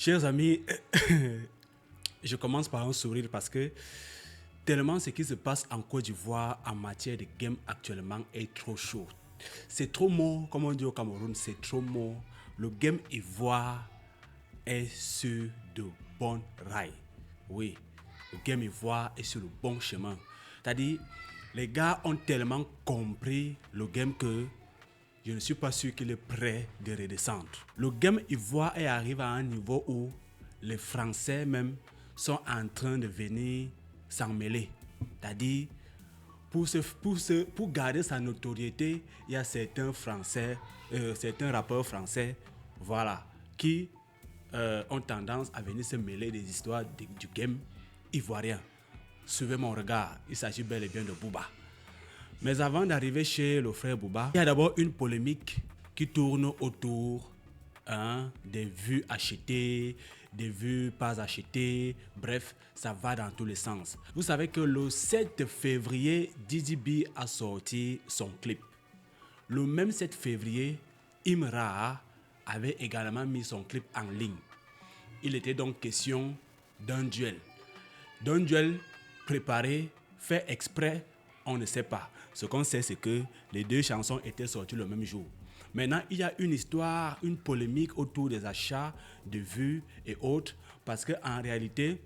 Chers amis, je commence par un sourire parce que tellement ce qui se passe en Côte d'Ivoire en matière de game actuellement est trop chaud. C'est trop mort, comme on dit au Cameroun, c'est trop mort. Le game ivoire est sur de bons rails. Oui, le game ivoire est sur le bon chemin. C'est-à-dire, les gars ont tellement compris le game que je ne suis pas sûr qu'il est prêt de redescendre. Le game ivoire est arrivé à un niveau où les Français même sont en train de venir s'en mêler. C'est-à-dire, pour garder sa notoriété, il y a certains Français, certains rappeurs français, voilà, qui ont tendance à venir se mêler des histoires du game ivoirien. Suivez mon regard, il s'agit bel et bien de Booba. Mais avant d'arriver chez le frère Booba, il y a d'abord une polémique qui tourne autour des vues achetées, des vues pas achetées. Bref, ça va dans tous les sens. Vous savez que le 7 février, Didi B a sorti son clip. Le même 7 février, Imra avait également mis son clip en ligne. Il était donc question d'un duel. D'un duel préparé, fait exprès, on ne sait pas. Ce qu'on sait, c'est que les deux chansons étaient sorties le même jour. Maintenant, il y a une histoire, une polémique autour des achats de vues et autres, parce qu'en réalité,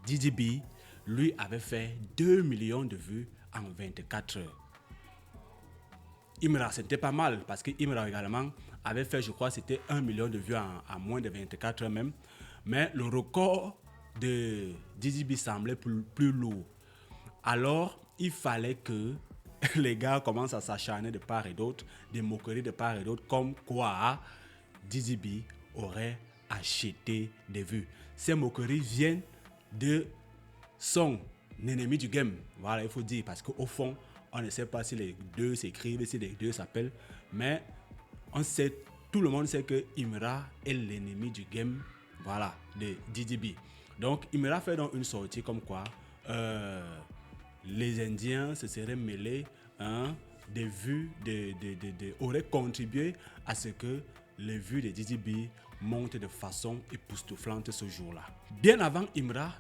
Didi B, lui, avait fait 2 millions de vues en 24 heures. Imra, c'était pas mal, parce que Imra également avait fait, je crois, c'était 1 million de vues en moins de 24 heures même. Mais le record de Didi B semblait plus lourd. Alors, il fallait que les gars commencent à s'acharner de part et d'autre, des moqueries de part et d'autre, comme quoi Didi B aurait acheté des vues. Ces moqueries viennent de son ennemi du game. Voilà, il faut dire, parce qu'au fond, on ne sait pas si les deux s'écrivent, si les deux s'appellent, mais on sait, tout le monde sait que Imra est l'ennemi du game, voilà, de Didi B. Donc, Imra fait donc une sortie comme quoi les Indiens se seraient mêlés, des vues auraient contribué à ce que les vues de Didi B montent de façon époustouflante ce jour-là. Bien avant Imra,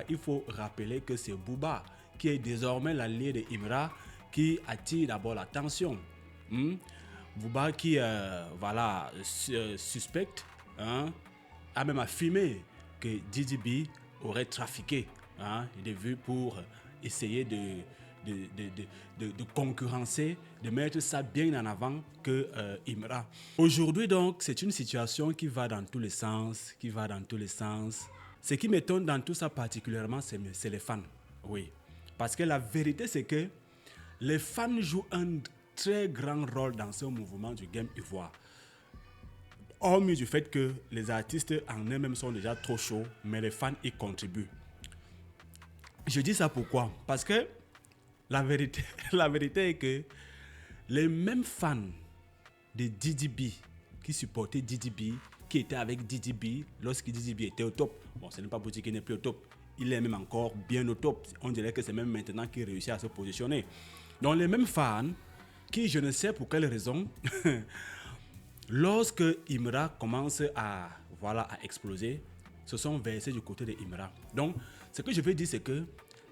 il faut rappeler que c'est Booba qui est désormais l'allié de Imra qui attire d'abord l'attention. Booba qui, suspecte, a même affirmé que Didi B aurait trafiqué des vues pour essayer de concurrencer, de mettre ça bien en avant que Imra. Aujourd'hui donc, c'est une situation qui va dans tous les sens, Ce qui m'étonne dans tout ça particulièrement, c'est les fans. Oui. Parce que la vérité, c'est que les fans jouent un très grand rôle dans ce mouvement du game ivoire. Hormis du fait que les artistes en eux-mêmes sont déjà trop chauds, mais les fans y contribuent. Je dis ça pourquoi? Parce que la vérité est que les mêmes fans de Didi B qui supportaient Didi B, qui étaient avec Didi B lorsque Didi B était au top. Bon, ce n'est pas pour dire qu'il n'est plus au top. Il est même encore bien au top. On dirait que c'est même maintenant qu'il réussit à se positionner. Donc les mêmes fans qui, je ne sais pour quelle raison, lorsque Imra commence à exploser, se sont versés du côté de Imra. Donc, ce que je veux dire, c'est que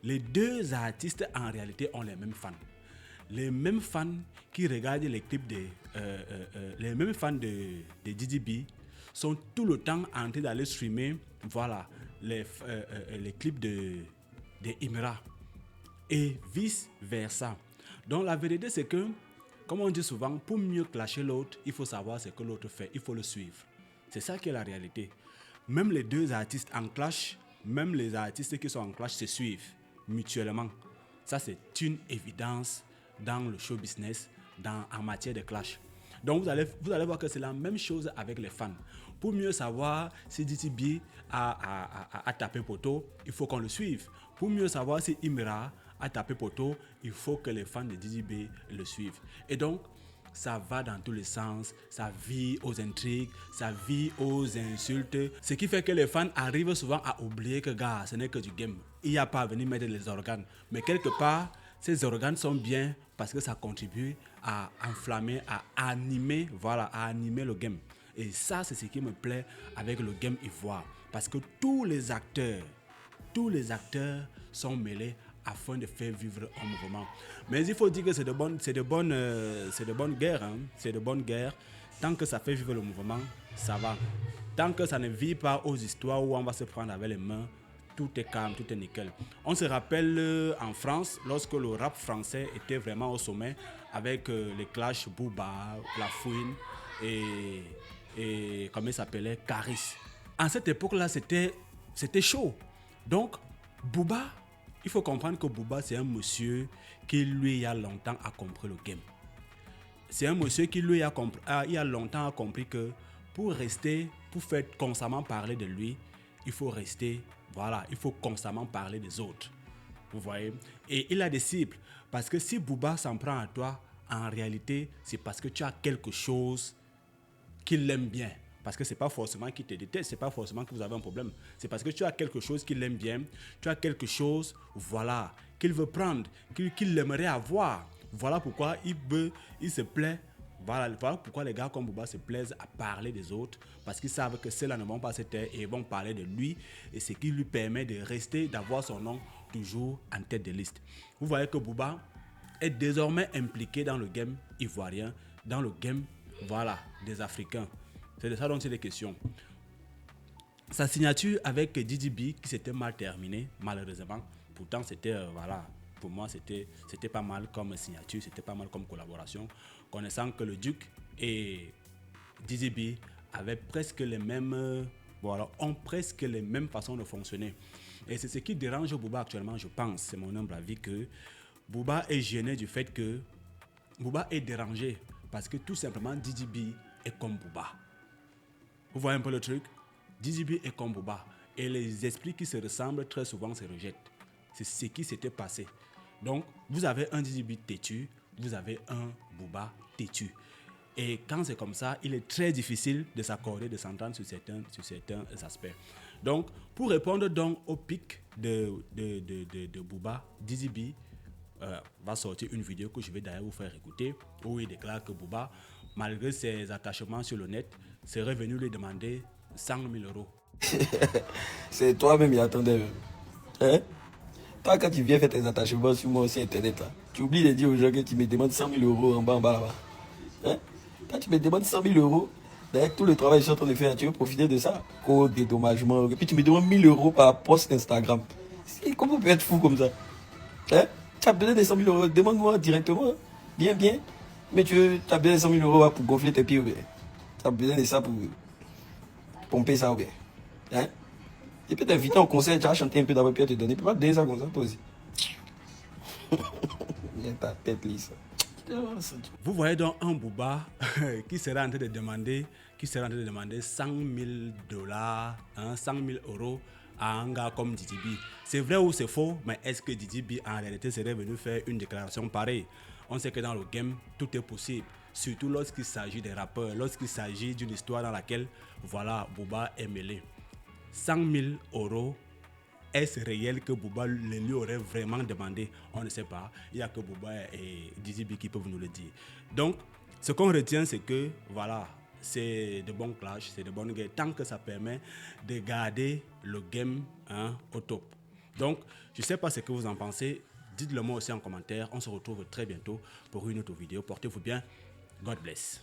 les deux artistes, en réalité, ont les mêmes fans. Les mêmes fans qui regardent les clips les mêmes fans de Didi B sont tout le temps en train d'aller streamer les clips de Imra. Et vice-versa. Donc, la vérité, c'est que, comme on dit souvent, pour mieux clasher l'autre, il faut savoir ce que l'autre fait. Il faut le suivre. C'est ça qui est la réalité. Même les deux artistes en clash, même les artistes qui sont en clash se suivent mutuellement. Ça, c'est une évidence dans le show business, en matière de clash. Donc, vous allez voir que c'est la même chose avec les fans. Pour mieux savoir si Didi B a tapé poteau, il faut qu'on le suive. Pour mieux savoir si Imra a tapé poteau, il faut que les fans de Didi B le suivent. Et donc, ça va dans tous les sens, ça vit aux intrigues, ça vit aux insultes. Ce qui fait que les fans arrivent souvent à oublier que, gars, ce n'est que du game. Il n'y a pas à venir mettre les organes. Mais quelque part, ces organes sont bien parce que ça contribue à enflammer, à animer le game. Et ça, c'est ce qui me plaît avec le game ivoire. Parce que tous les acteurs sont mêlés afin de faire vivre un mouvement. Mais il faut dire que c'est de bonnes guerres. Hein. C'est de bonnes guerres. Tant que ça fait vivre le mouvement, ça va. Tant que ça ne vit pas aux histoires où on va se prendre avec les mains, tout est calme, tout est nickel. On se rappelle en France, lorsque le rap français était vraiment au sommet, avec les Clash, Booba, La Fouine et comment il s'appelait, Caris. En cette époque-là, c'était chaud. Donc, Booba, il faut comprendre que Booba, c'est un monsieur qui, lui, il y a longtemps a compris le game. C'est un monsieur qui, lui, il y a longtemps a compris que pour faire constamment parler de lui, il faut constamment parler des autres. Vous voyez? Et il a des cibles. Parce que si Booba s'en prend à toi, en réalité, c'est parce que tu as quelque chose qu'il aime bien. Parce que ce n'est pas forcément qu'il te déteste, ce n'est pas forcément que vous avez un problème. C'est parce que tu as quelque chose qu'il aime bien, tu as quelque chose, voilà, qu'il veut prendre, qu'il aimerait avoir. Voilà pourquoi il se plaît. Voilà pourquoi les gars comme Booba se plaisent à parler des autres, parce qu'ils savent que ceux-là ne vont pas se taire et vont parler de lui, et ce qui lui permet de rester, d'avoir son nom toujours en tête de liste. Vous voyez que Booba est désormais impliqué dans le game ivoirien, dans le game, voilà, des Africains. C'est de ça dont il est question. Sa signature avec Didi B, qui s'était mal terminée, malheureusement, pourtant c'était, voilà, pour moi c'était pas mal comme signature, c'était pas mal comme collaboration, connaissant que le Duc et Didi B avaient presque les mêmes, ont presque les mêmes façons de fonctionner. Et c'est ce qui dérange Booba actuellement, je pense, c'est mon humble avis, que Booba est gêné du fait que Booba est dérangé parce que tout simplement Didi B est comme Booba. Vous voyez un peu le truc? Didi B est comme Booba. Et les esprits qui se ressemblent très souvent se rejettent. C'est ce qui s'était passé. Donc, vous avez un Didi B têtu, vous avez un Booba têtu. Et quand c'est comme ça, il est très difficile de s'accorder, de s'entendre sur certains aspects. Donc, pour répondre donc au pic de Booba, Didi B va sortir une vidéo que je vais d'ailleurs vous faire écouter, où il déclare que Booba, malgré ses attachements sur le net, serait venu lui demander 100 000 euros. C'est toi-même qui attendais. Hein? Toi, quand tu viens faire tes attachements sur moi sur Internet, là, tu oublies de dire aux gens que tu me demandes 100 000 euros en bas là-bas. Hein? Quand tu me demandes 100 000 euros, avec tout le travail que je suis en train de faire, tu veux profiter de ça? Code, dédommagement, et puis tu me demandes 1000 euros par post Instagram. Comment on peut être fou comme ça? Hein? Tu as besoin de 100 000 euros, demande-moi directement. Bien. Mais tu as besoin de 100 000 euros pour gonfler tes pieds, ou bien? Tu as besoin de ça pour pomper ça, ou bien? Hein? Il peut t'inviter au concert, tu vas chanter un peu d'abord, puis te donner. Il peut pas te donner ça comme ça, toi aussi. Viens ta tête lisse. Vous voyez donc un Booba qui sera en train de demander 100 000 dollars, 100 000 euros à un gars comme Didi B. C'est vrai ou c'est faux, mais est-ce que Didi B en réalité serait venu faire une déclaration pareille? On sait que dans le game, tout est possible. Surtout lorsqu'il s'agit des rappeurs, lorsqu'il s'agit d'une histoire dans laquelle, voilà, Booba est mêlé. 100 000 euros, est-ce réel que Booba le lui aurait vraiment demandé? On ne sait pas. Il n'y a que Booba et Didi B qui peuvent nous le dire. Donc, ce qu'on retient, c'est que, voilà, c'est de bons clashs, c'est de bonnes guerres, tant que ça permet de garder le game au top. Donc, je ne sais pas ce que vous en pensez. Dites-le moi aussi en commentaire. On se retrouve très bientôt pour une autre vidéo. Portez-vous bien. God bless.